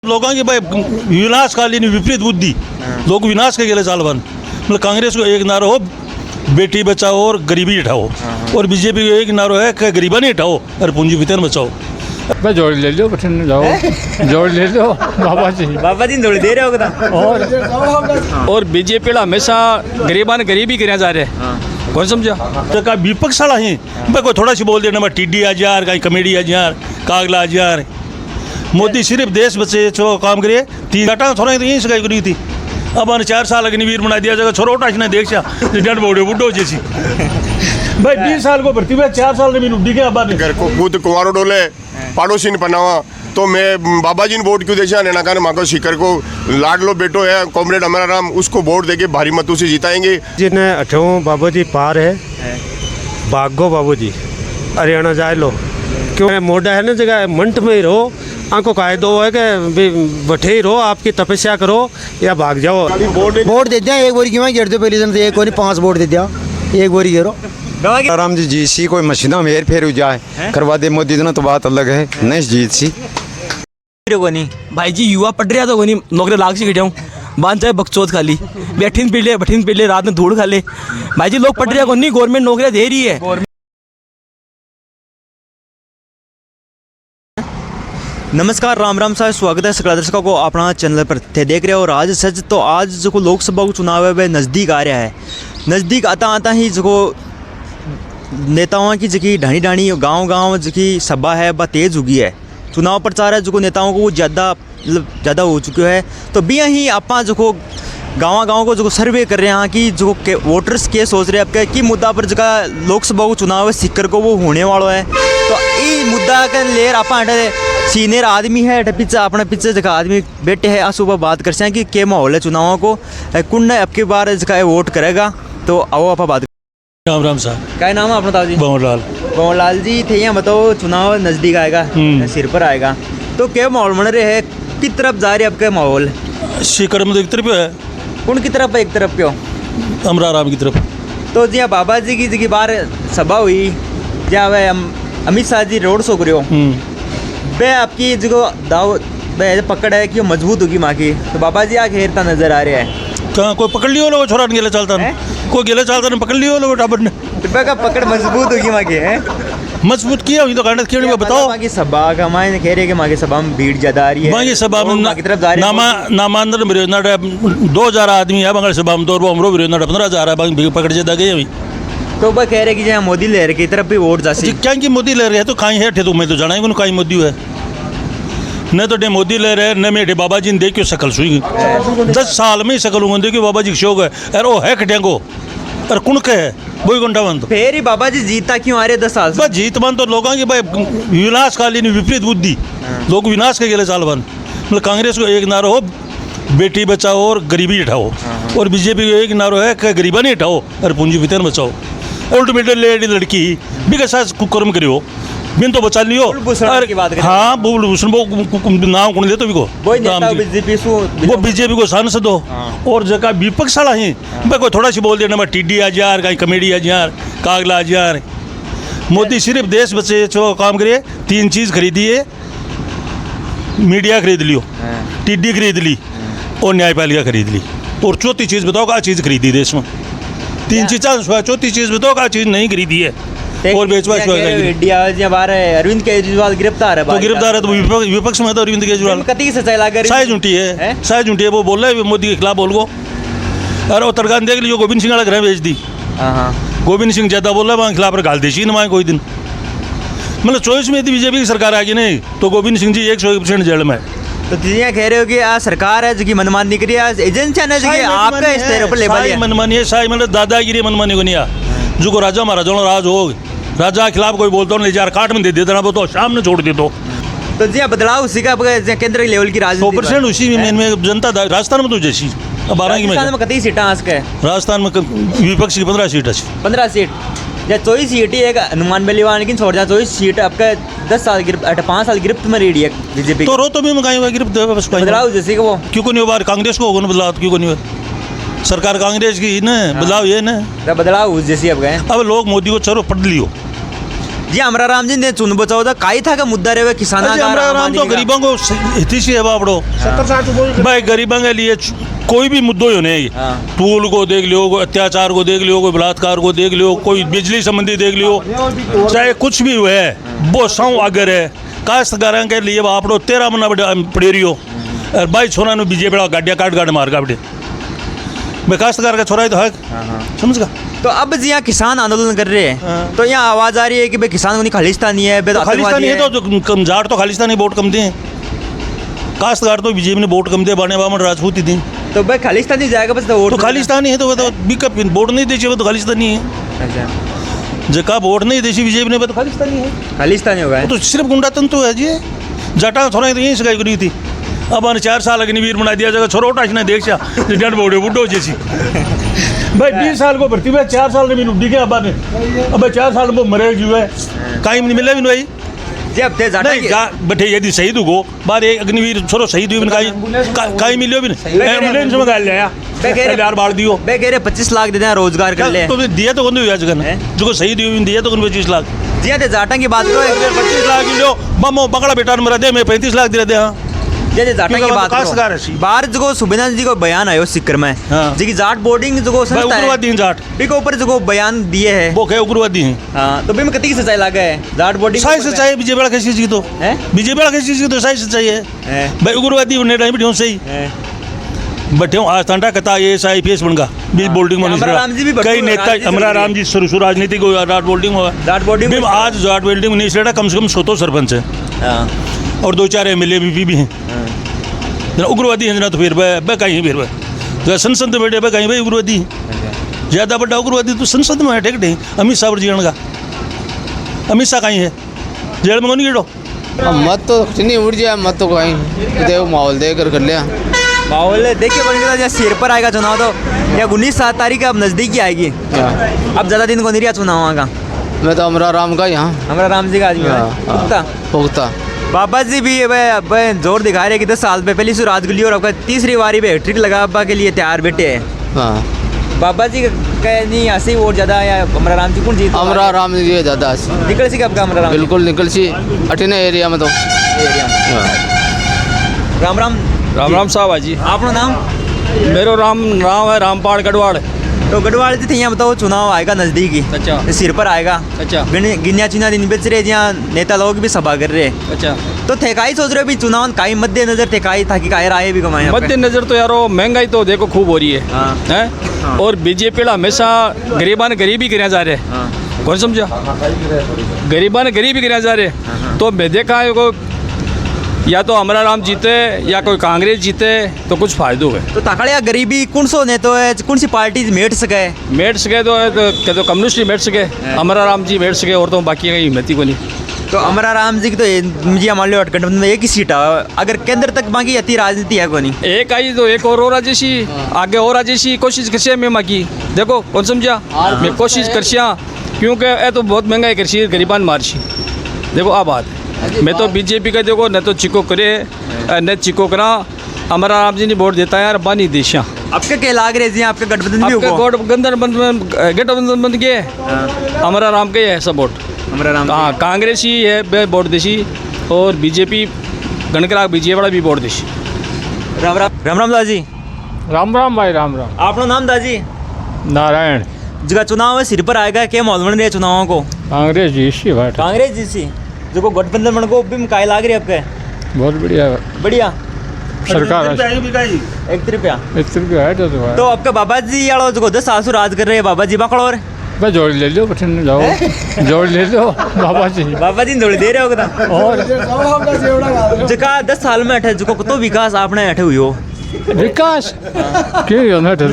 लोगों की भाई विनाशकालीन विपरीत बुद्धि लोग विनाश के गेले चालवान मतलब कांग्रेस को एक नारा हो बेटी बचाओ और गरीबी हटाओ और बीजेपी को एक नारा है कि गरीबा नहीं हटाओ और पूंजी वितरण बचाओ। भाई जोड़ ले लो बठन जाओ जोड़ ले लो बाबा जी जोड़ दे रहे हो और बीजेपी हमेशा गरीबा ने गरीब ही करया जा रहे हैं कौन समझा तो का विपक्ष वाला है भाई कोई थोड़ा सी बोल देना मैं टीडी आज यार कहीं कमेडी आज यार कागला आज यार मोदी सिर्फ देश बचे जो काम करे तीन घटा थोड़ा तो यही सगाई करी थी अब मैंने 4 साल अग्निवीर बना दिया जगह छोरो उठा ने देख डेढ़ बोड़े बुड्ढो जैसी भाई 20 साल को भर्ती में 4 साल में उड्डी गया बाद घर को खुद कुंवारो डोले पड़ोसी ने पनावा तो मैं बाबा जी ने वोट क्यों देशा नेना का माँ को शिखर को लाडलो बेटो है कॉमरेड अमरा राम उसको वोट देके भारी मतों से जिताएंगे। जिन्हें अठों बाबू जी पार है भागो बाबू जी हरियाणा जाए लो क्यों मोडा है ना जगह मंट में ही रहो आंखों कायदो है कि बैठे ही रहो आपकी तपस्या करो या भाग जाओ। वोट दे दिया एक बोरी क्यों गिर दो पहले दिन एक बोरी 5 वोट दे दिया एक बोरी गिरो आराम जी जीत सी कोई मशीना में हेर फेर जाए करवा दे मोदी तो बात अलग है नहीं जीत सी नहीं भाई जी युवा पढ़ रहा तो नहीं नौकरी लाग से गिटाऊँ बांध जाए बकचोद खाली बैठीन पी ले रात में धूड़ खा ले भाई जी लोग पढ़ रहा को नहीं गवर्नमेंट नौकरियाँ दे रही है। नमस्कार राम राम साहब स्वागत है सकल दर्शकों को अपना चैनल पर थे देख रहे हो और आज सच तो आज जो लोकसभा को चुनाव है वह नज़दीक आ रहा है। नज़दीक आता आता ही जो नेताओं की जी ढाणी गांव जी सभा है वह तेज़ होगी है। चुनाव प्रचार है जो नेताओं को ज़्यादा हो चुका है तो भी ही आप जो गाँव को जो सर्वे कर रहे हैं कि जो वोटर्स के सोच रहे हैं आपके कि मुद्दा पर जगह लोकसभा को चुनाव है सिक्कर को वो होने वाला है तो ये मुद्दा का लेर आप सीनियर आदमी है पीछे अपने पीछे जगह आदमी बैठे हैं सुबह बात कर हैं कि क्या माहौल है चुनावों को कुंड आपके बार जगह वोट करेगा तो आओ आप बात। राम राम साहब क्या नाम है अपना जी? भंवर लाल जी थे यहाँ बताओ चुनाव नज़दीक आएगा सिर पर आएगा तो क्या माहौल बन रहे है किस तरफ जा रहे आपका माहौल? शिखर में तो एक तरफ है कौन की तरफ एक तरफ क्यों अमरा राम की तरफ तो जी बाबा जी की बार सभा हुई जहाँ वह अमित शाह जी रोड शो करो वह आपकी जो दाव पकड़ है कि मजबूत होगी माँ की तो बाबा जी आगे हेरता नजर आ रहा है कहाँ कोई पकड़ लियो लोग छोरा गेले चलता कोई गेले चलता नहीं पकड़ लियो लोग टाबर ने का पकड़ मजबूत होगी माँ की है मजबूत किया हुई तो कांड क्यों नहीं बताओ माँ की सभा का माँ कह रहे कि माँ की सभा में भीड़ ज्यादा आ रही है माँ की सभा में नामांतर विरोधना 2000 आदमी है बंगाल सभा में 2 अमरो विरोधना 15,000 है पकड़ ज्यादा गए अभी तो वह कह रहे कि जहाँ मोदी लहर की तरफ भी वोट जा क्या की मोदी लहर है तो कहीं है तो मैं तो जाना ही कहीं मोदी है न तो डे मोदी ले रहे न मेरे बाबा जी ने देखियो शकल सुई 10 साल में ही शकल होंगे देखियो बाबा जी की शौक है अरे वो है कटेंगो और कुणक है वही घंटा बंद तो फिर ही बाबा जी जीता क्यों आ रहे 10 साल बस जीत बंद तो लोगों की भाई विनाशकालीन विपरीत बुद्धि लोग विनाश के गेले चाल बंद मतलब कांग्रेस को एक नारा हो बेटी बचाओ और गरीबी हटाओ और बीजेपी को एक नारा है कि गरीबा नहीं हटाओ और पूंजी वितरण बचाओ अल्टीमेटली लेडी लड़की भी कैसा कुकर्म करियो बिन तो बचा लियो हाँ बुलभूषण वो नाम कौन ले तो वो बीजेपी को सांसद हो और जगह विपक्ष वाला है भाई कोई थोड़ा सी बोल देना मैं टीडी आज यार कहीं कमेडी आज यार कागला आज यार मोदी सिर्फ देश बचे जो काम करे 3 चीज़ खरीदी है मीडिया खरीद लियो टीडी खरीद ली और न्यायपालिका खरीद ली और चौथी चीज़ बताओ क्या चीज़ खरीदी देश में 3 चीज़ चौथी चीज़ बताओ क्या चीज़ नहीं खरीदी है और अरविंद केजरीवाल गिरफ्तार है तो गिरफ्तार है तो विपक्ष में तो अरविंद केजरीवाल कती सच्चाई लगा साई झूठी है वो बोल रहे मोदी के खिलाफ बोल गो अरे उत्तरकांड देख लियो गोविंद सिंह घर भेज दी गोविंद सिंह ज्यादा बोल रहे वहाँ खिलाफ गाल देशी ना कोई दिन मतलब 24 में यदि बीजेपी की सरकार आगे नहीं तो गोविंद सिंह जी 100% जेल में तो जिया कह रहे हो कि सरकार है जो मनमानी करी एजेंसी आपका इस तरह पर लेवल है मनमानी है शाही मतलब दादागिरी मनमानी को नहीं जो को राजा महाराजा राज हो राजा के खिलाफ कोई बोलता नहीं जा काट में दे देता वो तो शाम में छोड़ दे तो जी बदलाव उसी का केंद्र लेवल की 100% उसी में जनता राजस्थान में तो जैसी अब 12 में कतई सीटा राजस्थान में विपक्ष की 15 सीट अच्छी 15 सीट या 24 सीट ही एक हनुमान बेलीवाल लेकिन छोड़ जा 24 सीट आपका 10 साल 5 साल गिरफ्त में रेडी है बीजेपी तो रो तो भी मंगाई हुआ गिरफ्त बदलाव जैसे वो क्यों को नहीं हुआ कांग्रेस को होगा बदलाव क्यों को नहीं हुआ सरकार कांग्रेस की ना बदलाव ये ना बदलाव जैसी अब गए अब लोग मोदी को चलो पढ़ लियो जी अमरा राम जी ने चुन बचाओ था काई था का मुद्दा रहे किसान अजय अमरा राम तो गरीबों को हितैषी है बापड़ो भाई गरीबों के लिए कोई भी मुद्दों ही नहीं हाँ। टूल को देख लियो, कोई अत्याचार को देख लियो, कोई बलात्कार को देख लियो, कोई बिजली संबंधी देख लियो, चाहे कुछ भी हुए वो सौ अगर है काश्तकारों के लिए बापड़ो 13 महीना पड़े रही हो और भाई छोरा ने बीजेपी गाड़िया काट मार का बेटे मैं काश्तकार का छोरा ही तो है समझ का। तो अब जी यहाँ किसान आंदोलन कर रहे हैं तो यहाँ आवाज आ रही है कि भाई किसान को नहीं खालिस्तानी है बे तो खालिस्तानी है आतंकवादी तो कम जाट तो खालिस्तानी वोट कम दिए काश्तकार तो बीजेपी ने वोट कम दिए बाने बामन राजपूत ही दी तो भाई खालिस्तानी जाएगा बस तो वोट तो खालिस्तानी है तो वो तो बिकअप वोट नहीं देची वो तो खालिस्तानी है अच्छा जका वोट नहीं देची बीजेपी ने वो तो खालिस्तानी है खालिस्तानी होगा वो तो सिर्फ गुंडा तंतु है जी जाटा थोड़ा तो यहीं शिकायत करी थी अब मैंने 4 साल अग्निवीर बना दिया जगह छोरोटा ने देख डंड बोड़े बुड्ढो जैसी भाई 20 साल को भर्ती हुआ 4 साल में उड्डी के अब ने अब 4 साल में मरे जो है कहीं नहीं मिला भी नहीं जी अब थे जाटा नहीं जा बैठे यदि शहीद हो बाद एक अग्निवीर छोरो शहीद हुई कहीं मिलियो भी नहीं एम्बुलेंस में गाल लिया यार बाढ़ दियो बे कह रहे 25 लाख देते हैं रोजगार कर ले तो दिया तो कौन हुआ जगह जो शहीद हुई दिया तो कौन 25 लाख जी हाँ जाटा की बात करो 25 लाख लियो बमो बकड़ा बेटा ने मरा दे मैं 35 लाख दे दे हाँ जी जाटा की क्योंकि बात काश्तकार करो है। बाहर जो सुबेदार जी को बयान आयो सिक्कर में हाँ। जी की जाट बोर्डिंग जो भाई संस्था है उग्रवादी हैं जाट के ऊपर जो बयान दिए है वो क्या उग्रवादी हैं हाँ तो भी में कितनी सच्चाई लगा है जाट बोर्डिंग सही सच्चाई बीजेपी वाला किसी चीज की तो हैं? बीजेपी वाला किसी चीज की तो सही सच्चाई है हैं? भाई उग्रवादी बनने टाइम बैठे सही बैठे हूँ आज तंटा कता IAS बन गा बीज बोल्डिंग अमरा राम जी भी कई नेता अमरा राम जी शुरू राजनीति को जाट बोल्डिंग हुआ जाट बोर्डिंग भी आज जाट बोल्डिंग नहीं इसलिए कम से कम 100 सरपंच है और 2-4 MLA भी हैं जना उग्रवादी हैं जना तो फिर भाई कहीं फिर भाई संसद में बैठे भाई कहीं भाई उग्रवादी ज़्यादा बड़ा उग्रवादी तो संसद में बैठे कहीं अमित शाह जी का अमित शाह कहीं है जेल में कौन गिरो मत तो नहीं उड़ जाए मत तो कहीं देव माहौल देकर कर लिया माहौल देखिए बनेगा जहाँ सिर पर आएगा चुनाव तो या 19-7 तारीख अब नज़दीक ही आएगी अब ज़्यादा दिन को नहीं रहा चुनाव का मैं तो अमरा राम का यहाँ हमारा राम जी का आदमी है पुख्ता पुख्ता बाबा जी भी भाई जोर दिखा रहे कि 10 साल पे पहली शुरुआत के लिए और आपका तीसरी बारी पे हैट्रिक लगा अब्बा के लिए तैयार बैठे हैं हाँ बाबा जी का नहीं ऐसे ही वोट ज़्यादा या अमरा राम जी कौन जीत अमरा राम जी ज़्यादा निकल सी कब का अमरा राम जी? बिल्कुल निकल सी अठिन एरिया में तो एरिया में। हाँ। राम राम राम राम साहब जी आपनो नाम मेरो नाम है रामपाल गढ़वाड़ तो गढ़वाल जी थे यहाँ बताओ चुनाव आएगा नज़दीकी अच्छा। सिर पर आएगा अच्छा। गिनिया चुनिया दिन बेच रहे जहाँ नेता लोग भी सभा कर रहे हैं अच्छा तो थेकाई सोच रहे हो भी चुनाव काई मद्देनजर थेकाई ताकि काय राय भी कमाए मद्देनजर तो यारो महंगाई तो देखो खूब हो रही है हाँ। हैं और बीजेपी हमेशा गरीबा ने गरीबी करना जा रहे हैं कौन समझा गरीबा ने गरीबी करना जा रहे हैं तो मैं देखा है को या तो अमरा राम जीते या कोई कांग्रेस जीते तो कुछ फायदो है तो ताकड़िया गरीबी कौन सो ने तो है कौन सी पार्टी मेट सके मेट सके तो क्या तो कम्युनिस्ट ही मेट सके अमरा राम जी मेट सके और तो बाकी कहीं हिम्मती को नहीं तो अमरा राम जी की तो जी हमारे लिए अटकंड में एक ही सीट है अगर केंद्र तक बाकी अति राजनीति है कोनी एक आई तो एक और जैसी आगे और जैसी कोशिश करसिया मैं माकी देखो कौन समझा मैं कोशिश करसिया क्योंकि ये तो बहुत महंगाई करसी गरीबान मारसी देखो आ बात मैं तो बीजेपी का देखो न तो चिको करे न चिको करा अमरा राम जी ने वोट देता है यार बानी देशा आपके क्या लाग रहे जी आपका गठबंधन भी होगा गठबंधन बन गए अमरा राम के है सब वोट अमरा राम हाँ कांग्रेस ही है वोट देशी और बीजेपी गणकरा बीजेपी वाला भी वोट देशी राम राम दाजी राम राम भाई राम राम आपका नाम दाजी नारायण जगह चुनाव है सिर पर आएगा क्या माहौल बन रहे चुनावों को कांग्रेस जी सी बात कांग्रेस जी सी जो गठबंधन बन को भी काय लाग रही आपके बहुत बढ़िया बढ़िया सरकार 1 रुपया इस रुपया है तो आपका बाबा जी यारो जो 10 साल से राज कर रहे हैं बाबा जी बाकड़ो और बस जोड़ ले लो बटन जाओ जोड़ ले लो बाबा जी थोड़ी दे रहे हो कदा और जका 10 साल में अठे जो तो विकास आपने अठे हुई हो विकास क्यों होना था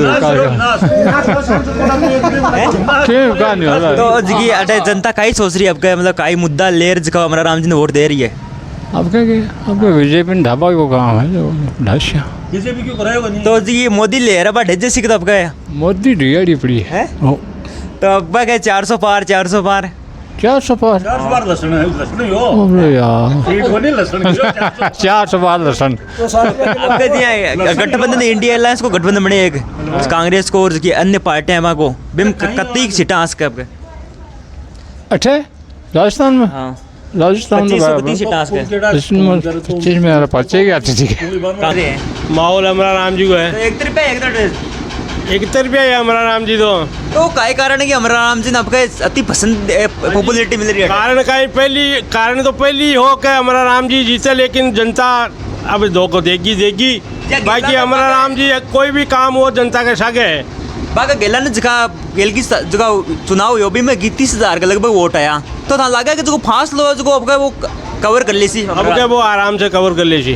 क्यों का नहीं हो रहा तो जी अठे जनता काई सोच रही है आपका मतलब काई मुद्दा लेर जका अमरा राम जी ने वोट दे रही है अब क्या अब बीजेपी ने ढाबा को काम है जो ढासिया बीजेपी क्यों कराएगा नहीं तो जी मोदी ले रहा ढेजे सिक तो आपका मोदी ढियाड़ी पड़ी है तो अब्बा क्या 400 पार 400 पार 4 बार लसन है लसन ही हो अरे यार सीट को नहीं लसन 400 पार लसन आपका जी गठबंधन इंडिया अलायंस को गठबंधन बने एक कांग्रेस को और की अन्य पार्टियां को बिम कत्ती सीटा आस के आपके अठे राजस्थान में हाँ राजस्थान 25 सीट टास्क है इसमें 25 में पर्चे क्या ठीक है माहौल हमारा राम जी को है। तो एक रुपया एक तरफ 71 रुपया है हमारा राम जी तो काय कारण है कि हमारा राम जी ने आपका अति पसंद पॉपुलैरिटी मिल रही है कारण का कारण तो पहली हो कि हमारा राम जी जीते, लेकिन जनता अब धोखो देगी बाकी हमारा राम जी कोई भी काम हो जनता के सागे है। बाका गेला ने जगह गेल की जगह चुनाव हुआ भी में 30,000 का लगभग वोट आया तो था लगा कि जो फांस लो जो आपका वो कवर कर ली सी अब क्या वो आराम से कवर कर ले सी,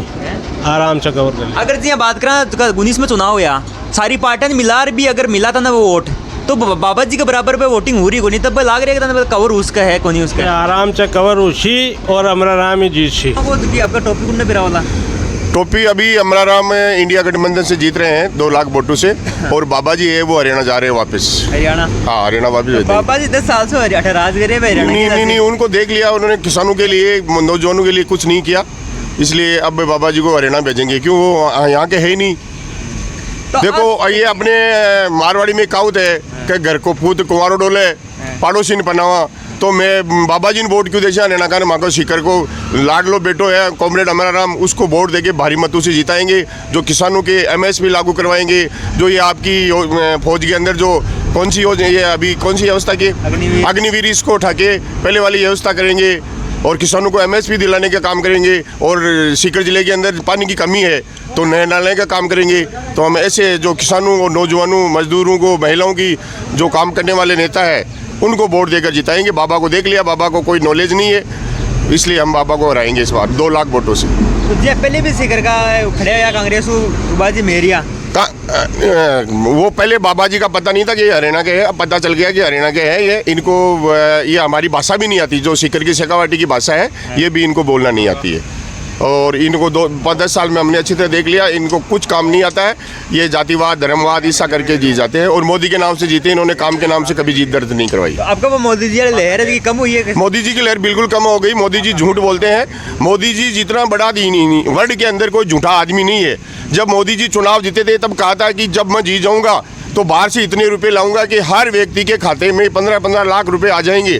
आराम से कवर कर ले। अगर जी बात करें 19 में चुनाव हुआ सारी पार्टियां ने मिला भी अगर मिला था ना वो वोट तो बाबा जी के बराबर पे वोटिंग हो रही को नहीं तब लग रहा है कवर उसका है कौन उसका आराम से कवर उसी और हमारा राम ही जीत सी। वो आपका टॉपिक उनने बिरा वाला टोपी अभी हमारा राम इंडिया गठबंधन से जीत रहे हैं 2 लाख वोटों से, और बाबा जी है वो हरियाणा जा रहे हैं वापस। हरियाणा? हाँ हरियाणा वापस। बाबा जी 10 साल से हरियाणा राज कर रहे हैं। नहीं उनको देख लिया उन्होंने, किसानों के लिए नौजवानों के लिए कुछ नहीं किया, इसलिए अब बाबा जी को हरियाणा भेजेंगे। क्यों, वो यहाँ के है ही नहीं। देखो ये अपने मारवाड़ी में कहावत है कि घर को पूत कुंवारो डोले पड़ोसी ने पनावा, तो मैं बाबा जी ने वोट क्यों देशा हरियाणा का माको शिकर को लाडलो बेटो है कॉमरेड हमारा राम, उसको वोट देके भारी मतों से जिताएंगे, जो किसानों के MSP लागू करवाएंगे, जो ये आपकी फौज के अंदर जो कौन सी योजना ये अभी कौन सी व्यवस्था की अग्निवीर इसको उठा के पहले वाली व्यवस्था करेंगे, और किसानों को MSP दिलाने का काम करेंगे। और सीकर जिले के अंदर पानी की कमी है तो नए नाले का काम करेंगे। तो हम ऐसे जो किसानों और नौजवानों मजदूरों को महिलाओं की जो काम करने वाले नेता है उनको वोट देकर जिताएंगे। बाबा को देख लिया, बाबा को कोई नॉलेज नहीं है, इसलिए हम बाबा को हराएंगे इस बार 2 लाख वोटों से। तो जी पहले भी सीकर का खड़े या कांग्रेस बाजी मेरिया वो पहले बाबा जी का पता नहीं था कि ये हरियाणा के है, अब पता चल गया कि हरियाणा के हैं ये। इनको ये हमारी भाषा भी नहीं आती, जो सीकर की शेखावाटी की भाषा है ये भी इनको बोलना नहीं आती है। और इनको 10 साल में हमने अच्छी तरह देख लिया, इनको कुछ काम नहीं आता है। ये जातिवाद धर्मवाद ऐसा करके जीत जाते हैं, और मोदी के नाम से जीते, इन्होंने काम के नाम से कभी जीत दर्ज नहीं करवाई। तो आपका वो मोदी जी लहर की कम हुई है? मोदी जी की लहर बिल्कुल कम हो गई। मोदी जी झूठ बोलते हैं। मोदी जी जितना बड़ा वर्ल्ड के अंदर कोई झूठा आदमी नहीं है। जब मोदी जी चुनाव जीते थे तब कहा था कि जब मैं जीत जाऊंगा तो बाहर से इतने रुपए लाऊंगा कि हर व्यक्ति के खाते में 15-15 लाख रुपए आ जाएंगे,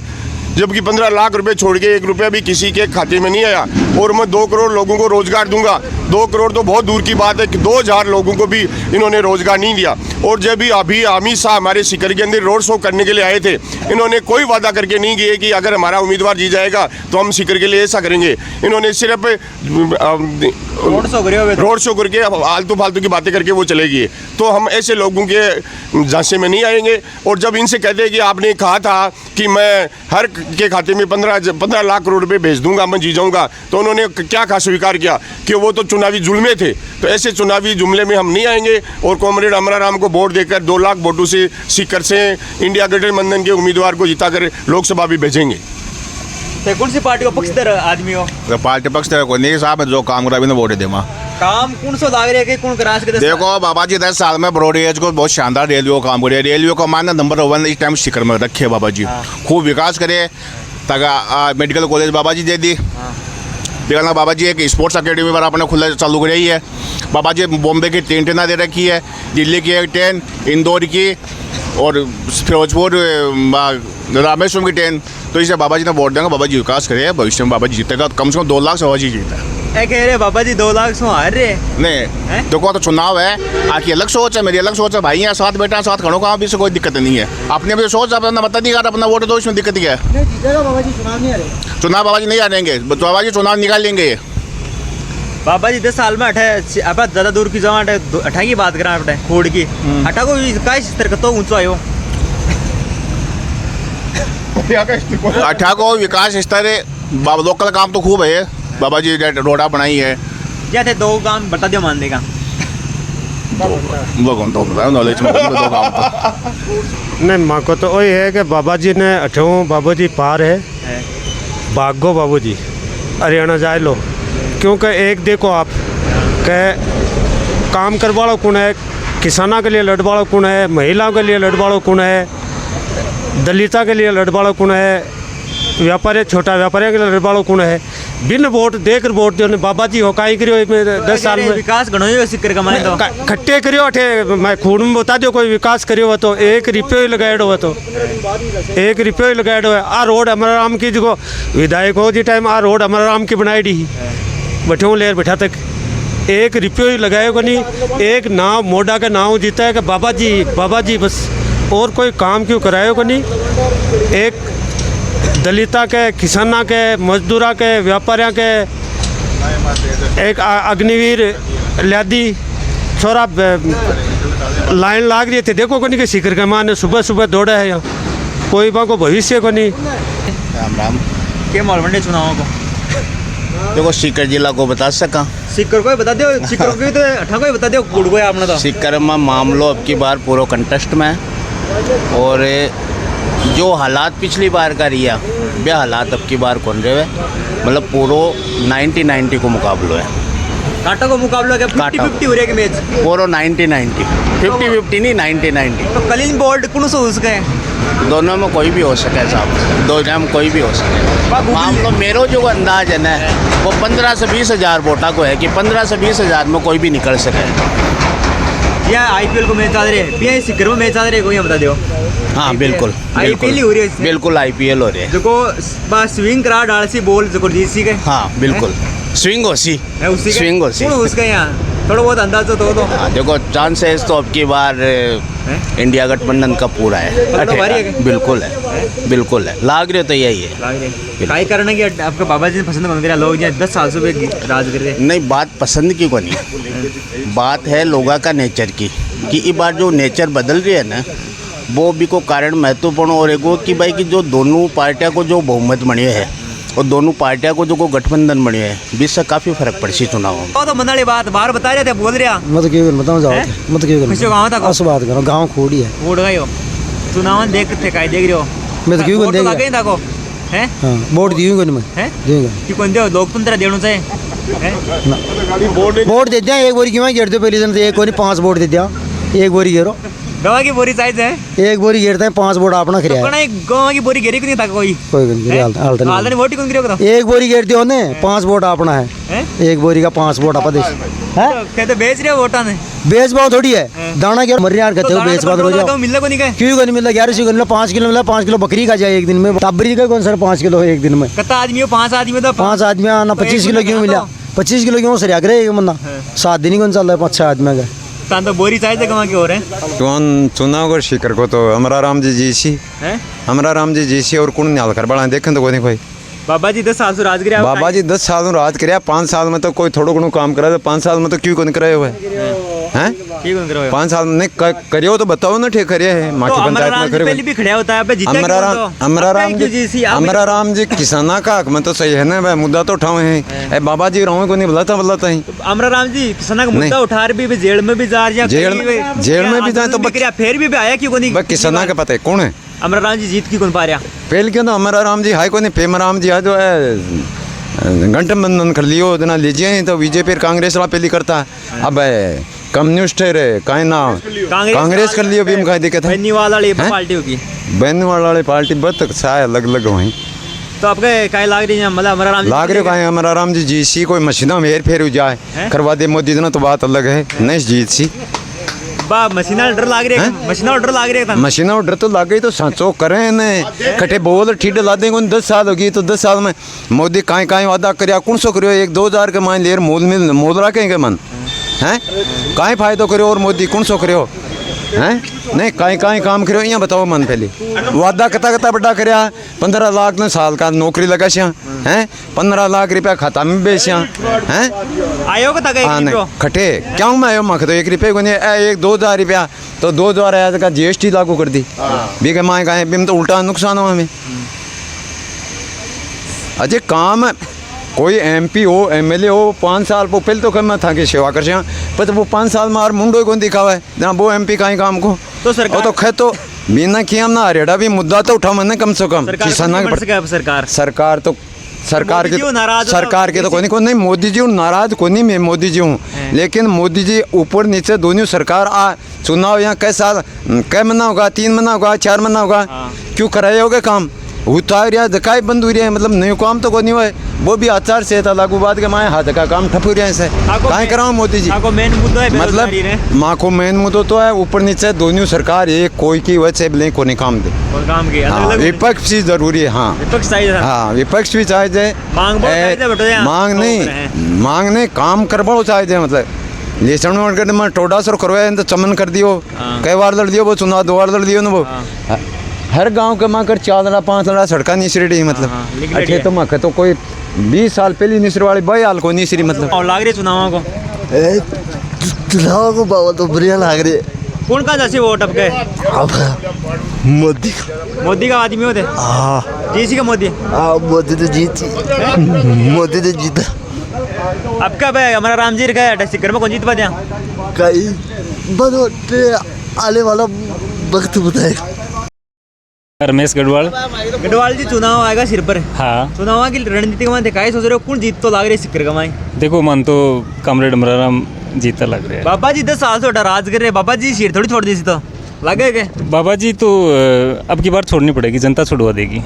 जबकि 15 लाख रुपए छोड़ के 1 रुपया भी किसी के खाते में नहीं आया। और मैं 2 करोड़ लोगों को रोजगार दूंगा। 2 करोड़ तो बहुत दूर की बात है कि 2000 लोगों को भी इन्होंने रोजगार नहीं दिया। और जब भी अभी अमित शाह हमारे सीकर के अंदर रोड शो करने के लिए आए थे, इन्होंने कोई वादा करके नहीं किए कि अगर हमारा उम्मीदवार जीत जाएगा तो हम सीकर के लिए ऐसा करेंगे। इन्होंने सिर्फ रोड शो करके आलतू फालतू की बातें करके वो चले गए। तो हम ऐसे लोगों के झांसे में नहीं आएंगे। और जब इनसे कहते हैं कि आपने कहा था कि मैं हर के खाते में 15 लाख करोड़ रुपए भेज दूंगा, मैं जीत जाऊंगा, तो उन्होंने क्या कहा, स्वीकार किया कि वो तो चुनावी जुल्मे थे। तो ऐसे चुनावी जुमले में हम नहीं आएंगे। और कॉमरेड हमारा राम को वोट देकर 2 लाख वोटों से सीकर से इंडिया गठबंधन के उम्मीदवार को जिताकर लोकसभा भी भेजेंगे। तो कौन सी पार्टी को पक्षधर आदमी हो? तो पार्टी पक्षधर को नहीं साहब, जो काम करा वोट देवा। काम कौन सा लाग रहा है कि कौन करा सके? देखो बाबा जी 10 साल में ब्रॉडगेज को बहुत शानदार रेलवे को काम करे। रेलवे को मानना नंबर 1 इस टाइम सीकर में रखे बाबा जी। खूब विकास करे। तक मेडिकल कॉलेज बाबा जी दे दी। देखना बाबा जी एक स्पोर्ट्स अकेडमी पर अपने खुला चालू कर रही है। बाबा जी बॉम्बे की 3 ट्रेन दे रखी है, दिल्ली की 1 ट्रेन, इंदौर की और फिरोजपुर रामेश्वरम की ट्रेन। तो इसे बाबा जी ने वोट देंगे, बाबा जी विकास करे, भविष्य में बाबा जी जीतेगा। कम से कम 2 लाख से बाबा जी जीता है। कह रहे बाबा जी 2 लाख से हार रहे नहीं। देखो तो चुनाव है, आपकी अलग सोच है, मेरी अलग सोच है। भाई हैं साथ बेटा साथ खड़ो का भी से कोई दिक्कत नहीं है। अपनी अपनी सोच अपना बता दी, अपना वोट दो, इसमें दिक्कत क्या है? बाबा जी चुनाव नहीं आ रहे। चुनाव बाबा जी नहीं आ रहेंगे, बाबा जी चुनाव निकाल लेंगे। बाबा जी 10 साल में अब ज़्यादा दूर की जगह अठा की बात करें अपने खोड़ की अठा को का स्तर तो ऊंचा आयो 18 को विकास स्तर लोकल काम तो खूब है। बाबा जी रोड़ा बनाई है। क्या थे 2 काम बता दिया मान देगा वो कौन तो नॉलेज में 2 काम नहीं माँ को तो वही है कि बाबा जी ने 8वां बाबा जी पार है। भागो बाबू जी हरियाणा जाए लो। क्योंकि एक देखो आप के काम कर वालों कौन है, किसानों के लिए लड़ वालों कौन है, महिलाओं के लिए लड़ वालों कौन है, दलिता के लिए लड़ वालों कौन है, व्यापारी छोटा व्यापारियों के लिए लड़ वालों कौन है। बिन वोट देकर वोट दियो ने बाबा जी हो काई करियो 10 साल में विकास घणो ही सिक्कर कमाए तो खट्टे करियो अठे मैं खून में बता दियो कोई विकास करियो हो तो 1 रुपयो ही लगाएड़ो हो तो 1 रुपयो ही लगाएड़ो है। आ रोड अमराराम की जो विधायक हो जी टाइम आ रोड अमराराम की बनाई दी बैठो लेर बैठा तक 1 रुपयो ही लगाए को नहीं। एक नाव मोडा का नाव जीता है कि बाबा जी बस, और कोई काम क्यों कराए को नहीं। एक दलिता के, किसाना के, मजदूरा के, व्यापारियों के एक अग्निवीर लियादी छोरा लाइन लाग रही थी देखो को नहीं कि सीकर के माँ ने सुबह सुबह दौड़ा है यहाँ कोई बा को भविष्य को नहीं। राम राम। क्या माहौल मंडे चुनाव को देखो सीकर जिला को बता सका, सिक्कर को ही बता दो, सिक्कर को तो अठा को ही बता दो गुड़ को आपने तो सीकर में मामलो अब की बार पूरा कंटेस्ट में है और जो हालात पिछली बार का रिया वे हालात अब की बार कौन रहे मतलब पूरो 90-90 को मुकाबलो है। काटा को मुकाबला क्या 50-50 हो रहा है कि मैच पूरो 90-90 50-50 नहीं 90-90 तो कलिंग बोल्ड कौन सा उसका है दोनों में कोई भी हो सके साहब, दोनों में कोई भी हो सके। मामलो मेरो जो अंदाज है ना वो 15 से 20 हज़ार वोटा को है कि 15 से 20 हज़ार में कोई भी निकल सके। या आईपीएल को मैच चल रहे हैं पिया सिक्कर में मैच चल रहे कोई बता दो। हाँ बिल्कुल आईपीएल ही हो रही है इसमें। बिल्कुल आईपीएल हो रही है देखो बस स्विंग करा डाल सी बॉल देखो जीसी के। हाँ बिल्कुल स्विंग होसी स्विंग होसी उसका यहाँ थोड़ा बहुत अंदाज तो दो। हाँ देखो चांसेस तो अब की बार इंडिया गठबंधन का पूरा है। बिल्कुल है लाग रहे तो यही है। काय कारण है कि आपके बाबा जी ने पसंद कर दिया लोग 10 साल से राज कर रहे नहीं बात पसंद की को नहीं बात है लोगों का नेचर की कि इस बार जो नेचर बदल रही है ना वो भी को कारण महत्वपूर्ण और एक वो कि भाई कि जो दोनों पार्टियां को जो बहुमत बनी है और दोनों पार्टियां को जो को गठबंधन बनी है बीच से काफ़ी फर्क पड़ी चुनाव में। तो मंदाली बात बाहर बता रहे थे बोल रहे मत क्यों बताऊं जाओ मत क्यों किसी गाँव था बस बात करो गाँव खोड़ी है वोट गए हो चुनाव देख थे काय देख रहे हो मैं तो क्यों देख गए था को हैं वोट दियूंगा नहीं मैं देगा कि कौन दे लोकतंत्र देणु चाहिए वोट दे दिया एक बोरी क्यों गेट दो पहले से एक कोनी 5 वोट दे दिया एक बोरी घेरो गवा की बोरी साइज है एक बोरी घेरते हैं 5 वोट अपना खरिया कोना गवा की बोरी घेरी नहीं था कोई कोई हालत नहीं वोट कौन गिरो एक बोरी घेर दियो ने 5 वोट अपना है एक बोरी का 5 वोट अपा देश है कहते बेच रहे वोटा ने बेच भाव थोड़ी है दाना क्या मर यार कहते हो बेच भाव रोज मिलने को नहीं कहे क्यों नहीं मिलता 1100 मिला 5 किलो मिला 5 किलो बकरी का जाए एक दिन में टाबरी का कौन सर 5 किलो एक दिन में कितना आदमी हो 5 आदमी तो 5 आदमी आना 25 किलो क्यों मिला 25 किलो क्यों सर एक बंदा 7 दिन ही कौन चल रहा है 5-6 आदमी का तो बोरी चाहिए कहाँ के हो रहे हैं चुनाव को शिकर को तो अमराराम जी सी अमराराम जी सी और कौन निकाल कर बड़ा देखें तो कोई नहीं कोई बाबा जी 10 साल से राज करे बाबा जी 10 साल राज करे 5 साल में तो कोई थोड़ा घणो काम करा 5 साल में तो क्यों कौन कराए हुए हैं 5 साल में करियो तो बताओ ना ठीक करिए है माकी पंचायत में करियो पहले भी खड़ा होता है अमराराम जी किसाना का हक में तो सही है ना भाई मुद्दा तो उठाए हैं बाबा जी रहो को नहीं बुलाता ही अमराराम जी किसाना का मुद्दा उठा रहे भी जेल में भी जा रहे जेल में भी जाए तो फिर भी आया क्यों नहीं किसाना का पता है कौन है अमराराम जी जीत की कौन पा रहा पहले क्यों ना अमराराम जी हाई को नहीं पेमराम जी जो है गठबंधन कर लियो ना लीजिए तो बीजेपी कांग्रेस वाला पहली करता है अब कम्युनिस्ट है रे काहे ना कांग्रेस कर लियो भी हम कहे दिक्कत है वाली पार्टी होगी बेनीवाल वाली पार्टी बहुत साय अलग वहीं तो आपके काय लाग रही है मतलब अमराराम लाग रहे काहे अमराराम जी सी कोई मशीना में हेर फेर हो जाए करवा दे मोदी ना तो बात अलग है नहीं जीत सी मशीना डर लाग रही है मशीना डर तो लाग गई तो सांचो करें ने कटे बोल ठीक ला देंगे 10 साल होगी तो 10 साल में मोदी काई वादा करिया कौन सो करियो 1-2 हज़ार के मान लेर मोल रखेंगे मन हैं काई फायदो करियो और मोदी कौन सो करियो हैं नहीं काई काम करियो यहाँ बताओ मन पहले वादा कता बड़ा करिया 15 लाख ने साल का नौकरी लगा सिया हैं 15 लाख रुपया खाता में बेचिया हैं आयो का खटे क्यों मैं आयो मख तो 1 रुपये को नहीं 1-2 रुपया तो 2 आया का GST लागू कर दी भी माए का बिम तो उल्टा नुकसान हो हमें अजय काम कोई MP हो MLA हो 5 साल वो पहले तो कम था कि सेवा कर पर वो 5 साल में मुंडो कौन दिखावा है ना वो MP का ही काम को तो सरकार तो खे तो बिना किया ना रेड़ा भी मुद्दा तो उठा मैंने कम से कम सरकार तो सरकार के तो कोई नहीं मोदी जी नाराज कोई नहीं मैं मोदी जी हूँ लेकिन मोदी जी ऊपर नीचे दोनों सरकार चुनाव यहाँ कै साल कै महीना होगा 3 महीना होगा 4 महीना होगा क्यों कराए होगे काम उतार रहा धकाई बंद हो रहा है, मतलब नयो काम तो कोई नहीं हुआ है। वो भी आचार संहिता लागू बाद के माए हाथ का काम ठप हो रहा है से काहे कराओ मोदी जी। मेन मुद्दा है मतलब माँ को मेन मुद्दा तो है ऊपर नीचे दोनों सरकार एक कोई की वजह से को नहीं काम दे काम किया हाँ, विपक्ष भी जरूरी है। हाँ विपक्ष चाहिए हाँ विपक्ष भी चाहिए मांग नहीं काम करवाओ चाहिए मतलब लेसन में टोडा सर करवाया तो चमन कर दियो कई बार लड़ दियो वो चुनाव 2 बार लड़ दियो ना वो हर गांव के माँ कर 4 लड़ा 5 लड़ा सड़का निसरी रही मतलब अच्छे तो माँ तो कोई 20 साल पहले निसर वाली 22 साल को निसरी मतलब और लाग रही चुनाव को चुनाव को बाबा तो बढ़िया लाग रही कौन कहाँ जैसे वोट अब के मोदी का आदमी होते जीसी का मोदी मोदी तो जीता अब कब है हमारा राम जी का सिक्कर में कौन जीत पाते कई बदोटे आने वाला वक्त बताएगा। रमेश गढ़वाल। गढ़वाल जी चुनाव आएगा सिर पर। हाँ चुनाव की रणनीति का क्या सोच रहे हो कौन जीत तो लग रही सिक्कर कमाई देखो मन तो कमरेड मराराम जीता लग रहा है। बाबा जी 10 साल से राज कर रहे बाबा जी सीट थोड़ी छोड़ दी तो लगे के बाबा जी तो अब की बार छोड़नी पड़ेगी, जनता छुड़वा देगी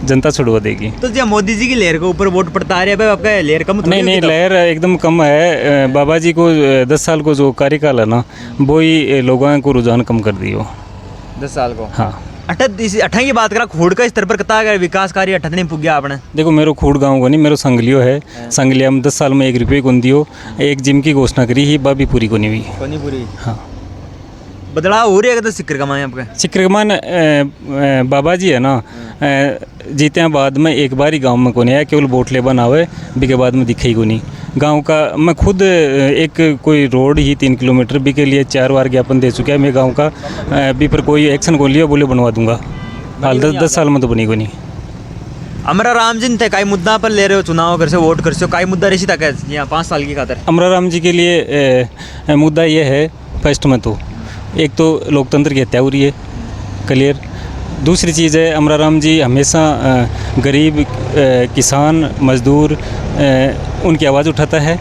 जनता छुड़वा देगी। तो जब मोदी जी की लहर के ऊपर वोट पड़ता आ रहा है आपका लहर कम नहीं लहर एकदम कम है। बाबा जी को 10 साल को जो कार्यकाल है ना वो ही लोगों को रुझान कम कर दियो 10 साल को। हाँ 18 की बात करा खोड़ का स्तर पर कता विकास कार्य 18 नहीं पुग्या आपने। देखो मेरो खूड़ गाँव को नहीं मेरो संगलियो है संगलिया में 10 साल में 1 रुपये को दियो। एक जिम की घोषणा करी ही बाबी पूरी को नहीं हुई पूरी। हाँ बदलाव हो रहा है तो सिक्कर कमाए आपका सिक्कर कमान बाबा जी है ना जीते हैं बाद में एक बार ही गांव में को नहीं आया केवल वोट ले बनावे बी के बाद में दिखे ही को नहीं गांव का। मैं खुद एक कोई रोड ही 3 किलोमीटर बी के लिए 4 बार ज्ञापन दे चुका है मैं गांव का बी पर कोई एक्शन को लिया बोले बनवा दूंगा हाल 10 साल में तो बनी को नहीं। अमरा राम जी थे कई मुद्दा पर ले रहे हो चुनाव कर से वोट कर से कई मुद्दा रही तक यहाँ 5 साल की खातर। अमरा राम जी के लिए मुद्दा ये है फर्स्ट में तो एक तो लोकतंत्र की हत्या हो रही है क्लियर। दूसरी चीज़ है अमरा राम जी हमेशा गरीब किसान मजदूर उनकी आवाज़ उठाता है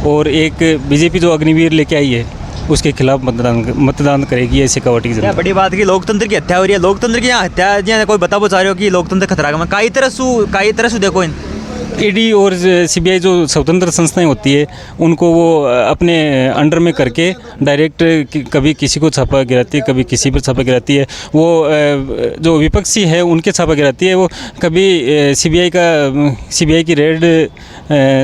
और एक बीजेपी जो अग्निवीर लेके आई है उसके खिलाफ मतदान करेगी ऐसी कवाटी की बड़ी बात की लोकतंत्र की हत्या हो रही है। लोकतंत्र की यहाँ हत्या जी कोई बताओ चाह रहे हो कि लोकतंत्र खतरा में कई तरह से देखो इन ईडी और सीबीआई जो स्वतंत्र संस्थाएं होती है उनको वो अपने अंडर में करके डायरेक्ट कभी किसी को छापा गिराती है कभी किसी पर छापा गिराती है। वो जो विपक्षी है उनके छापा गिराती है। वो कभी सीबीआई की रेड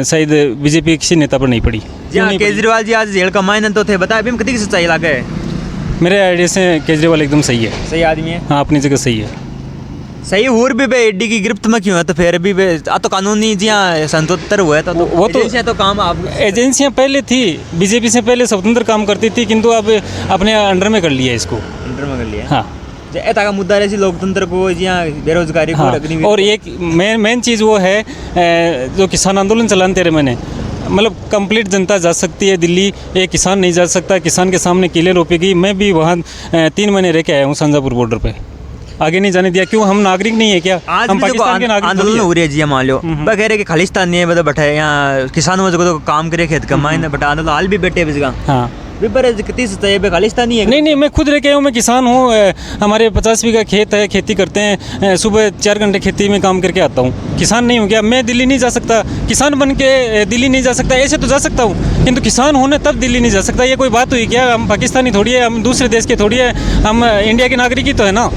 शायद बीजेपी किसी नेता पर नहीं पड़ी। केजरीवाल जी आज जेल का मायने तो थे बताए अभी कति की सच्चाई लगा है। मेरे आइडिया से केजरीवाल एकदम सही है सही आदमी है। हाँ अपनी जगह सही है सही और भी ईडी की गिरफ्त में क्यों है तो फिर भी तो कानूनी जी संतोत्तर हुआ था तो वो तो काम आप एजेंसियां पहले थी बीजेपी से पहले स्वतंत्र काम करती थी किंतु अब अपने अंडर में कर लिया इसको अंडर में कर लिया। हाँ ऐसा का मुद्दा रही लोकतंत्र को या बेरोजगारी को। हाँ, और एक मेन चीज़ वो है जो किसान आंदोलन चलाते रहे मैंने मतलब कंप्लीट जनता जा सकती है दिल्ली एक किसान नहीं जा सकता। किसान के सामने किले रोपेगी। मैं भी वहाँ 3 महीने रह के आया हूँ संजापुर बॉर्डर पे आगे नहीं जाने दिया। क्यों हम नागरिक नहीं है क्या? आज हम पाकिस्तान के नागरिक आंदोलन हो रही है जी मान लो कह रहे कि खालिस्तान नहीं है मतलब बैठे यहाँ किसानों को तो काम करे खेत कमाए ना बट आंदोलन हाल भी बैठे है। हाँ कितनी सच्चाई खालिस्तानी है। नहीं मैं खुद रह के हूँ मैं किसान हूँ। हमारे 50 बीघा खेत है खेती करते हैं सुबह 4 घंटे खेती में काम करके आता हूँ। किसान नहीं हूँ क्या? मैं दिल्ली नहीं जा सकता किसान बन के दिल्ली नहीं जा सकता। ऐसे तो जा सकता हूँ किंतु किसान होने तब दिल्ली नहीं जा सकता। ये कोई बात हुई क्या? हम पाकिस्तानी थोड़ी है हम दूसरे देश के थोड़ी है हम इंडिया के नागरिक ही तो है ना।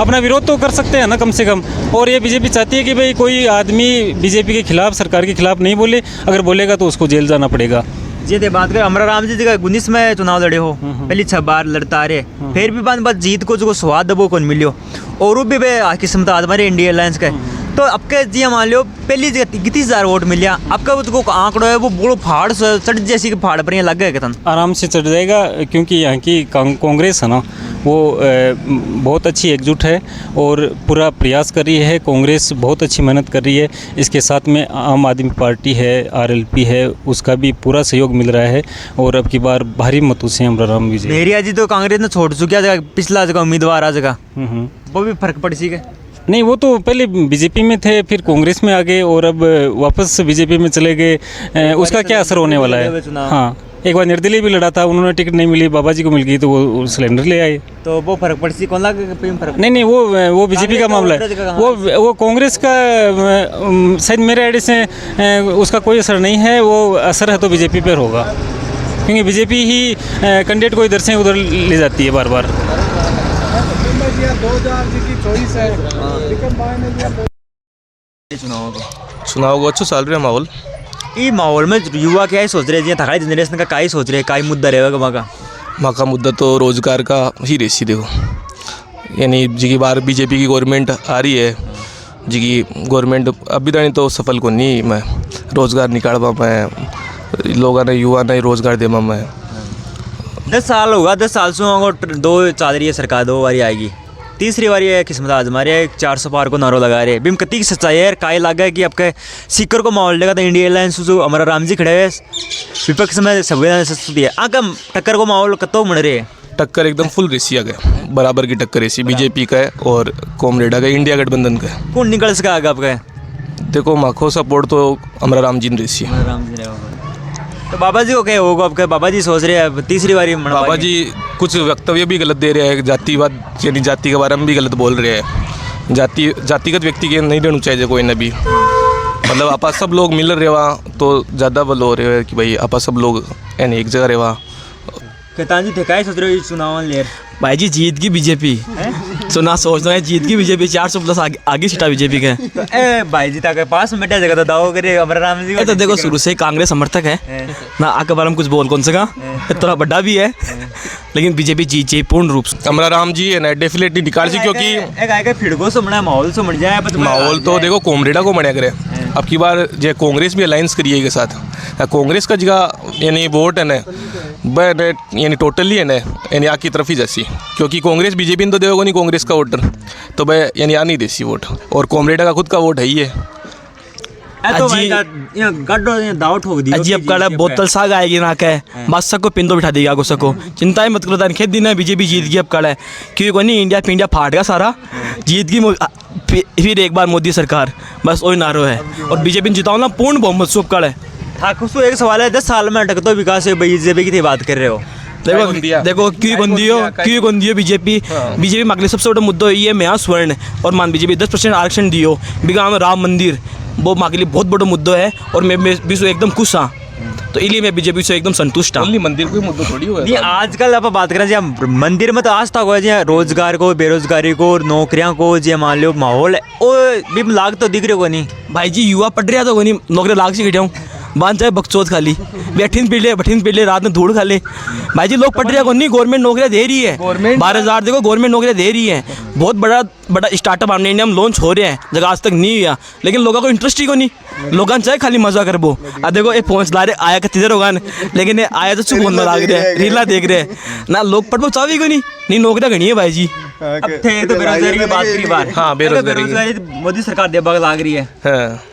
अपना विरोध तो कर सकते हैं ना कम से कम। और ये बीजेपी चाहती है कि भाई कोई आदमी बीजेपी के खिलाफ सरकार के खिलाफ नहीं बोले। अगर बोलेगा तो उसको जेल जाना पड़ेगा। जी थे बात करें अमरा राम जी का 19 में चुनाव लड़े हो पहली 6 बार लड़ता आ रहे फिर भी बात जीत को जो स्वाद वो कौन मिलियो और भी किस्मत हमारे इंडिया अलायंस का। तो आपके जी मान लो पहली जगह कितनी 1000 वोट मिल गया आपका वो आंकड़ो है वो बड़ो पहाड़ चढ़ जैसी के पहाड़ पर यहाँ लग गया आराम से चढ़ जाएगा क्योंकि यहाँ की कांग्रेस है ना वो बहुत अच्छी एकजुट है और पूरा प्रयास कर रही है। कांग्रेस बहुत अच्छी मेहनत कर रही है। इसके साथ में आम आदमी पार्टी है आरएलपी है उसका भी पूरा सहयोग मिल रहा है और अब की बार भारी मतों से अमरा राम विजय। भेरिया जी तो कांग्रेस ने छोड़ चुका जगह पिछला जगह उम्मीदवार आ जगह वो भी फर्क पड़ सी नहीं वो तो पहले बीजेपी में थे फिर कांग्रेस में आ गए और अब वापस बीजेपी में चले गए। उसका क्या असर होने वाला है? हाँ एक बार निर्दलीय भी लड़ा था, उन्होंने टिकट नहीं मिली, बाबा जी को मिल गई तो वो सिलेंडर ले आए। तो वो फर्क पड़ सी कौन ला फर्क? नहीं, वो बीजेपी का मामला है, वो कांग्रेस का शायद मेरे आइडिया से उसका कोई असर नहीं है। वो असर है तो बीजेपी पर होगा, क्योंकि बीजेपी ही कैंडिडेट को इधर से उधर ले जाती है बार बार। चुनाव को अच्छा चल रहा है माहौल। ये माहौल में युवा क्या ही सोच रहे हैं, थकाई जनरेशन का ही सोच रहे हैं, का मुद्दा रहेगा वहाँ का मुद्दा तो रोजगार का ही रेसी देखो, यानी जी की बार बीजेपी की गवर्नमेंट आ रही है, जी की गवर्नमेंट अभी तक तो सफल को नहीं मैं रोजगार निकाल पा, मैं लोगों ने युवा ने रोजगार दे मैं 10 साल होगा, 10 साल से दो चल रही है सरकार, 2 बारी आएगी, तीसरी बारी है किस्मत आजमा रही है, 400 पार को नारो लगा रहे हैं। बिम कती की सच्चाई है, काय लगा है कि आपके सीकर को माहौल लेगा तो इंडिया एयरलाइंस जो हमारा राम जी खड़े हुए विपक्ष में संविधान सस्ती है आका टक्कर को माहौल कतो मड़ रहे हैं। टक्कर एकदम फुल रेसी आ गया, बराबर की टक्कर रेसी बीजेपी का है और कॉमरेड का इंडिया गठबंधन का है। कौन निकल सका आगे आपका? देखो माखो सपोर्ट तो हमारा राम जी ने रेसी है। तो बाबा जी को क्या होगा आपके? बाबा जी सोच रहे हैं तीसरी बारी बाबा जी कुछ वक्तव्य भी गलत दे रहे हैं, जातिवाद यानी जाति के बारे में भी गलत बोल रहे हैं। जातिगत व्यक्ति के नहीं रहना चाहिए कोई ने भी, मतलब आप सब लोग मिल रहे वहाँ तो ज़्यादा बल हो रहे हैं कि भाई आप सब लोग यानी एक जगह रहे वहाँ। केतान जी थे क्या सोच रहे हो चुनाव ले? भाई जी जीत की बीजेपी सुना सोच रहे हैं, जीत की बीजेपी 400 प्लस आगे सीटा बीजेपी के। तो भाई जी तक पास में बैठा जगह तो दाव करे अमर राम जी तो देखो शुरू से ही कांग्रेस समर्थक है ना, आके बारे में कुछ बोल कौन सका, थोड़ा बड़ा भी है लेकिन बीजेपी जीत चाहिए पूर्ण रूप से। हमारा राम जी है ना डेफिनेटली निकाल सी, क्योंकि फिड़को से मना माहौल से मर जाए, माहौल तो देखो कॉमरेडा को मना करे। अब की बार जो कांग्रेस भी अलायंस करिए के साथ, कांग्रेस का जगह यानी वोट है ना यानी टोटली है ना यानी आग की तरफ ही जैसी, क्योंकि कांग्रेस बीजेपी ने तो देगा नहीं कांग्रेस का वोटर, तो भाई यानी आ नहीं देसी वोट, और कॉमरेडा का खुद का वोट है ही है। अजी अब कड़ा बोतल साग आएगी ना के बस सबको पिंदो बिठा देगी आगो सको, चिंता ही मत करो, खेत दिन है बीजेपी जीत गई अब कड़ा है, क्योंकि कोई नहीं इंडिया इंडिया फाट गया सारा, जीत गई फिर एक बार मोदी सरकार, बस वही नारो है और बीजेपी ने जिताओ ना पूर्ण बहुमत से कड़ा है। ठाकुर से एक सवाल है, 10 साल में अटक तो विकास है, बीजेपी की बात कर रहे हो, देखो क्यों बंदी हो बीजेपी मांगले सबसे बड़ा मुद्दा ये मैं स्वर्ण और मान बीजेपी 10% आरक्षण दियो बिगा में राम मंदिर, वो मांगे लिए बहुत बड़ा मुद्दा है और मैं भी सो एकदम खुश हाँ, तो इसलिए मैं बीजेपी से एकदम संतुष्ट हूँ। मंदिर कोई मुद्दा थोड़ी हुआ है आजकल आप बात करें जी मंदिर में तो आस्था हुआ जी रोजगार को, बेरोजगारी को, नौकरियां को, जी मान लो माहौल है वो भी लाग तो दिख रहे को नहीं। भाई जी युवा पढ़ रहा तो नहीं नौकरी लाग से खड़े हूँ, बांध चाहे बकचोद खा ली, बैठीन पीट ले रात में धूड़ खा ले। भाई जी लोग पढ़ रहे को नहीं, गवर्नमेंट नौकरियाँ दे रही है, 12,000 देखो गवर्नमेंट नौकरियाँ दे रही है, बहुत बड़ा स्टार्टअप हमने इंडिया में लॉन्च हो रहे हैं, जगह आज तक नहीं हुआ, लेकिन लोगों को इंटरेस्ट ही को नहीं, लोगों चाहे खाली मजा कर वो। अब देखो ये फोन चला रहे आया किधर होगा, लेकिन आया तो चुप फोन में लाग रहे हैं, रीला देख रहे हैं ना, लोग पढ़ चावी को नहीं नौकरियाँ घनी है भाई जी। अब थे तो बेरोजगारी की बात करी बार, हाँ बेरोजगारी मोदी सरकार दे बग लाग रही है,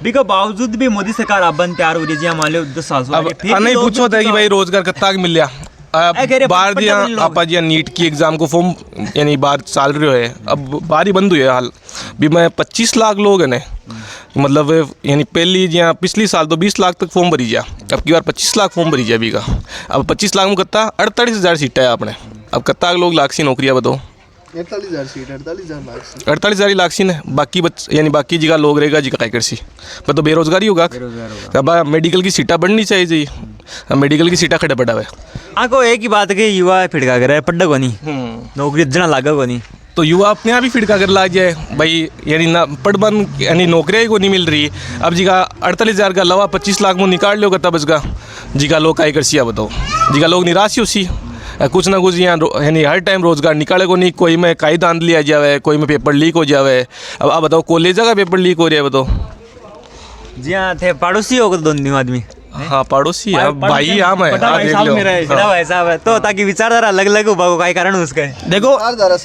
बिका बावजूद भी मोदी सरकार अब बन तैयार हो रही है, मान लो 10 साल से नहीं पूछो था कि भाई रोजगार कत्ता मिल लिया बाहर दिया आप जी नीट की एग्ज़ाम को फॉर्म यानी बाहर चल रहे है, अब बाहर ही बंद हुई है हाल भी मैं 25 लाख लोग हैं ने, मतलब यानी पहली या पिछली साल तो 20 लाख तक फॉर्म भरी जा, अब की बार 25 लाख फॉर्म भरी जा अभी का, अब 25 लाख में कत्ता 48,000 सीटें है अपने, अब कत्ता लोग लाख सी नौकरियाँ बताओ 48,000 लाख सी ने, बाकी यानी बाकी जगह लोग रहेगा जी का सी पर तो बेरोजगारी होगा। अब मेडिकल की सीटें बढ़नी चाहिए जी, मेडिकल की सीटें खड़े पड़ा हुआ है। आको एक ही बात के युवा फिड़का कर रहा है, पढ़ को नहीं नौकरी इतना लागा को नहीं, तो युवा अपने आप ही फिड़का कर ला जाए भाई, यानी ना पढ़ बन यानी नौकरियाँ को नहीं मिल रही, अब जी का 48,000 का लवा 25 लाख में निकाल लो तब इसका जी का लोग काय कर सिया बताओ, जी का लोग निराश ही उसी कुछ ना कुछ यहाँ यानी हर टाइम रोजगार निकाले को नहीं, कोई में काई दांध लिया जावे, कोई में पेपर लीक हो जावे, अब आप बताओ कॉलेज का पेपर लीक हो रहा है बताओ जी हाँ थे पड़ोसी हो दोनों आदमी, हाँ पड़ोसी है भाई हम है भाई साहब, तो ताकि विचारधारा अलग अलग हो का कारण उसका देखो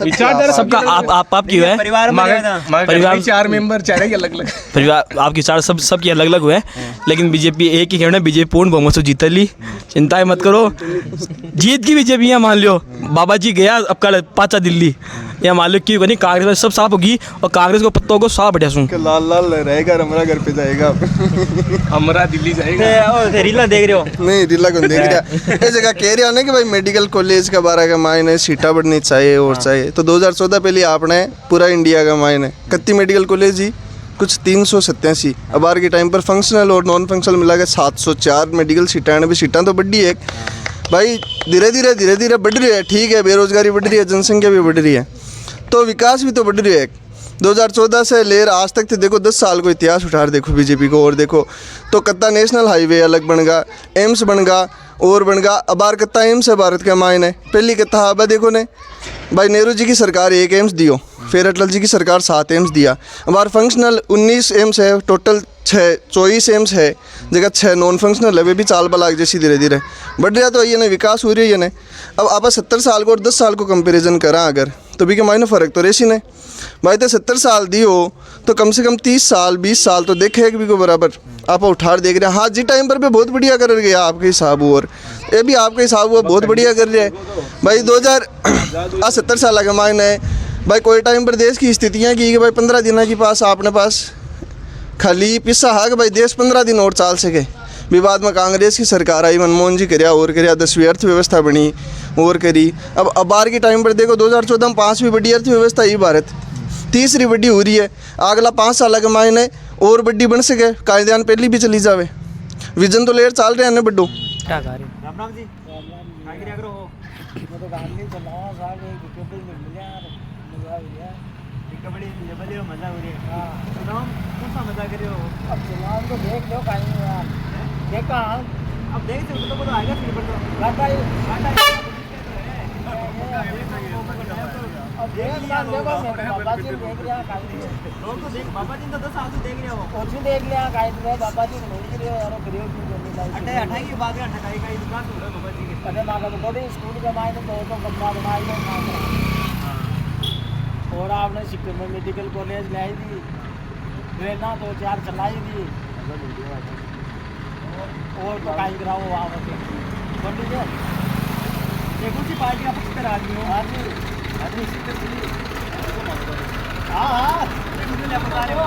विचारधारा सबका आप की है परिवार में 4 मेंबर चाहे अलग अलग परिवार आपकी चार सबकी अलग अलग हुए, लेकिन बीजेपी एक ही कहना बीजेपी पूर्ण बहुमत से जीत ली, चिंता मत करो जीत की बीजेपी है मान लो, बाबा जी गया अब कल पाचा दिल्ली या मालिक की नहीं, कांग्रेस में सब साफ होगी और कांग्रेस को पत्तों को साफ बढ़िया सुन लाल लाल रहेगा, हमारा घर पे जाएगा, हमारा दिल्ली जाएगा। रीला देख रहे हो? नहीं रीला कौन देख रहा। ये जगह कह रहे हो ना कि भाई मेडिकल कॉलेज का 12 का मायने सीटा बढ़नी चाहिए और चाहिए, तो 2014 पहले आपने पूरा इंडिया का मायने कत्ती मेडिकल कॉलेज ही कुछ 387, अब बार के टाइम पर फंक्शनल और नॉन फंक्शनल मिला के 704 मेडिकल सीटां भी सीटां तो बढ़ी है भाई, धीरे धीरे बढ़ रही है। ठीक है, बेरोजगारी बढ़ रही है, जनसंख्या भी बढ़ रही है, तो विकास भी तो बढ़ रही है। 2014 से लेकर आज तक तो देखो 10 साल को इतिहास उठा देखो बीजेपी को, और देखो तो कत्ता नेशनल हाईवे अलग बन गा, एम्स बन गा और बन गा, अब बार कत्ता एम्स है भारत के मायने, पहली कत्ता अब देखो ने भाई नेहरू जी की सरकार 1 एम्स दियो, फिर अटल जी की सरकार 7 एम्स दिया, हमारा फंक्शनल 19 एम्स है, टोटल 24 एम्स है, जगह 6 नॉन फंक्शनल है, वे भी चाल बलाग जैसी धीरे धीरे बढ़ रहा, तो ये ना विकास हो रही है ना। अब आप 70 साल को और 10 साल को कंपेरिजन करा अगर, तो भी के मायने फ़र्क तो रेसी ने भाई, तो 70 साल दी हो तो कम से कम 30 साल 20 साल तो देखे भी को बराबर आप उठार देख रहे हैं। हाँ जी टाइम पर भी बहुत बढ़िया कर गया आपके हिसाब, और ये भी आपके हिसाब हुआ बहुत बढ़िया कर रहे हैं भाई। 2070 साल का मायने भाई कोई टाइम पर देश की स्थितियाँ की कि भाई 15 दिन के पास अपने पास खाली पिस्सा है कि भाई देश 15 दिन और चाल सके। विवाद में कांग्रेस की सरकार आई, मनमोहन जी कराया और कराया, 10वीं अर्थव्यवस्था बनी और करी। अब बार के टाइम पर देखो 2014 में 5वीं बड़ी अर्थव्यवस्था ही भारत, 3री बड़ी हो रही है, अगला 5 साल के मायने और बड़ी बन सके, कायदेआन पहली भी चली जावे, विजन तो लेर चाल रहे हैं बड्डो। राम राम जी, मजा हो रही है, कौन सा मजा कर रहे हो? अब चुनाव को देख लो कहीं यार, देखा अब देख सकते तो आएगा फिर पर अब देख लिया बाबा जी देख लिया लोग तो देख बाबा जी तो 10 साल से देख रहे हो, और भी देख लिया काहे तो बाबा जी नहीं कर रहे हो यार, करियो क्यों करनी लाइक अठाई की बात है, अठाई का दुकान हो रहा है बाबा जी के, अरे मांगा तो बड़े स्कूल के मायने तो कमरा बनाई है, और आपने सिक्किम में मेडिकल कॉलेज लाई थी, ट्रेना 2-4 चलाई थी, और तो कहीं कराओ वहाँ पर बोल लीजिए। ये कौन सी पार्टी आप किधर आदमी हो? आदमी हाँ बता रहे हो,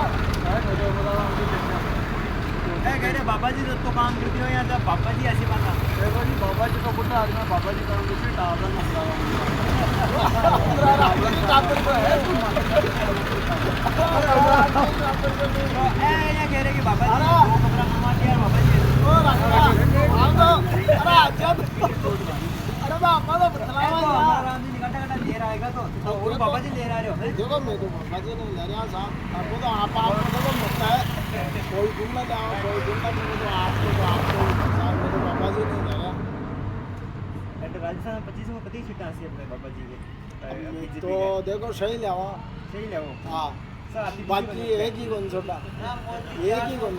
कह रहे बाबा जी तो काम करते हो यहाँ, जब बाबा जी ऐसी बात देखो जी, बाबा जी तो बुढ़ा आदमी, बाबा जी काम करते टावरन कह रहे कि बाबा जी दो कमरा बनवा दिया, बाबा जी ले रहेगा तो और बाबा जी ले रहे हो? देखो मैं तो बाबा जी नहीं ले रहा साहब, आपको तो आप देखो लगता है कोई दिन में जाओ कोई दिन में तो आपको साहब मैं तो बाबा जी नहीं ले रहा। राजस्थान में 25 में 25 सीटें आती है अपने बाबा जी के, तो देखो सही ले हाँ बाकी एक ही कौन छोटा एक ही कौन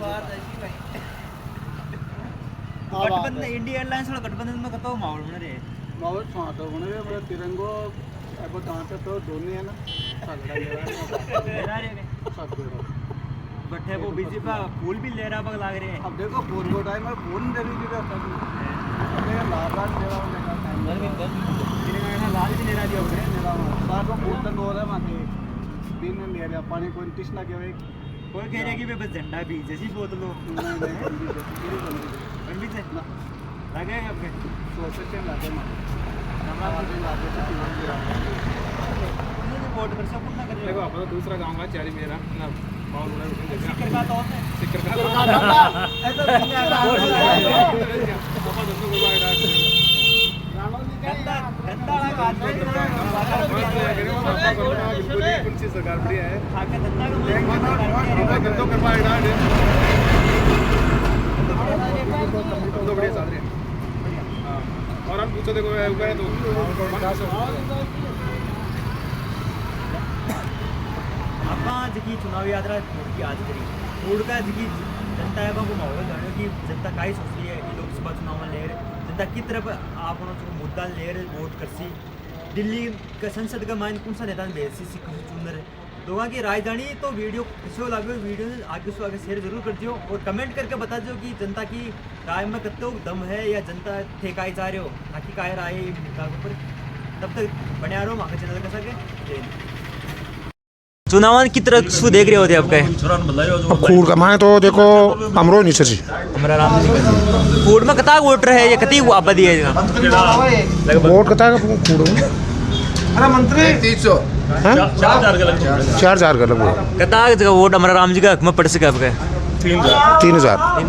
गठबंधन इंडिया एयरलाइंस और गठबंधन में कतो माहौल बन रहे हैं, माहौल तो बन रहे हैं, तिरंगो अब दांते तो दोनों है ना बट है वो बीजेपी का फूल भी ले रहा लाग रहे हैं। अब देखो फूल को टाइम में फूल दे दी लाल भी ले रहा दिया को फूल तक हो रहा है दिन में ले रहा पानी कोई टिश्ना के कोई कह रहा कि बस झंडा भी जैसी बोतलो लगे आपके सोचते लाते वोट कर सब ना कर देखो अपना दूसरा गांव का चारी मेरा ना माहौल सिक्कर का तो सिक्कर का ऐसा गंदा का आदमी कौन सी सरकार बढ़िया है आके धंधा गंदों के पाए डाल तो बढ़िया साथ रहे और हम पूछो देखो गए तो ਆਪਾਂ जी चुनाव यात्रा की आज करी मूड का जी जनता को माहौल जाने की जनता का ही सोच रही है कि लोकसभा चुनाव में ले जनता की तरफ आप मुद्दा ले वोट कर सी दिल्ली का संसद का मान कौन सा नेता ने भेज सी चुन रहे लोगों की राजधानी तो वीडियो किसी लगे वीडियो आगे से आगे शेयर जरूर कर दियो और कमेंट करके बता दो कि जनता की राय में कतो दम है या जनता ठेकाई जा रहे हो ताकि काय राय मुद्दा के ऊपर तब तक बने रहो हमारे चैनल का सके जय हिंद। चुनाव की तरफ शू देख रहे होते आपके खूड़ का माने तो देखो अमरो नहीं सर जी हमारा राम जी का कूड़ में कता वोटर है या कती आबादी है जगह वोट कता का खूड़ अरे मंत्री 300 4,000 का लगभग कता जगह वोट हमारा राम जी का हक में पड़ सके आपके 3,000